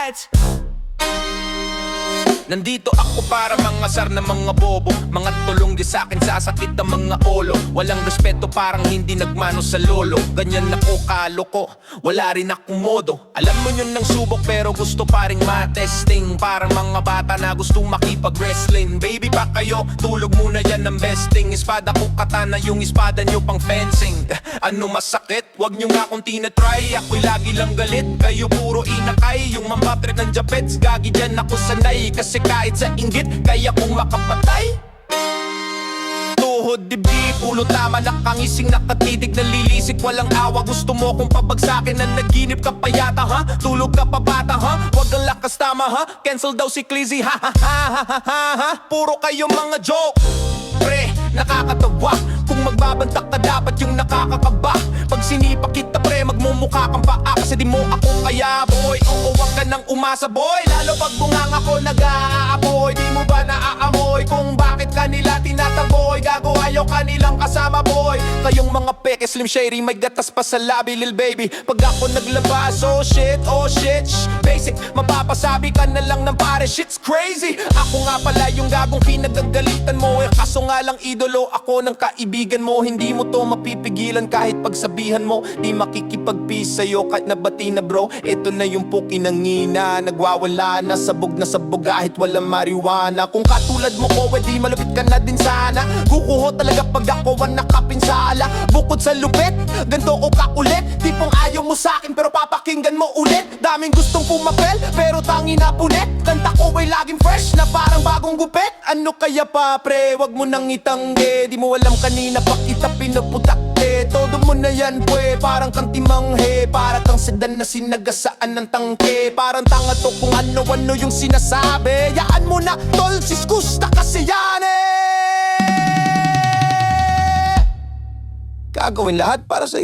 lights. Nandito ako para mangasar ng mga bobo, mga tulong di sa'kin sasakit ang mga olo. Walang respeto parang hindi nagmano sa lolo. Ganyan ako kaloko, wala rin akong modo. Alam mo yun ng subok pero gusto pa rin matesting. Parang mga bata na gustong makipag-wrestling. Baby pa kayo, tulog muna yan ng besting. Espada ko katana, yung espada nyo pang fencing. Ano masakit? Wag nyo nga kung tinatry. Ako'y lagi lang galit, kayo puro inakay. Yung mambatrip ng Japets, gagi dyan ako sanay. Kasi kahit sa inggit, kaya kong makapatay. Tuhod, dibdib, ulo tama, nakangising, nakatitig, nalilisik, walang awa. Gusto mo kong pabagsakin na naginip ka pa yata, ha? Tulog ka pa bata, ha? Wag ang lakas tama, ha? Cancel daw si Clizzy, ha ha ha ha ha ha. Puro kayo mga joke, pre, nakakatawa. Kung magbabantak ka dapat yung nakakakaba. Pag sinipa kita pre, magmumukha kang paa. Kasi di mo ako kaya boy, oo wag ka nang umasa boy. Lalo pag bungang ako nag-aapoy. Di mo ba naaamoy kung bakit kanila tinataboy? Gago ayaw kanilang kasama boy. Kayong mga peke, slim shady, may gatas pa sa labi lil baby. Pag ako naglabas, oh shit, shh, basic, mapapasabi ka na lang ng pare, shit's crazy. Ako nga pala yung gagong pinagagalitan mo. Kaso nga lang idolo ako ng kaibigan mo. Hindi mo to mapipigilan kahit pagsabihan mo. Di makikipag-peace sa'yo kahit nabati na bro. Ito na yung puki ng ina, nagwawala na sabog kahit walang marijuana. Kung katulad mo ko, di malupit ka na din sana. Kukuho talaga pag ako ang nakapinsala. Bukod sa lupit, ganto o kakulit. Tipong ayaw mo sa'kin pero papakinggan mo ulit. Daming gustong pumapel pero tangi na punit. Kanta ko ay laging fresh na parang bagong gupit. Ano kaya pa pre, wag mo nang itangge. Di mo alam kanina pa kita pinuputakte. Todo mo na yan pwe, parang kang timanghe. Para kang sedan na sinagasaan ng tangke. Parang tanga to kung ano-ano yung sinasabi. Yaan mo na tol, sis gusta kasi yan eh. Gagawin lahat para sa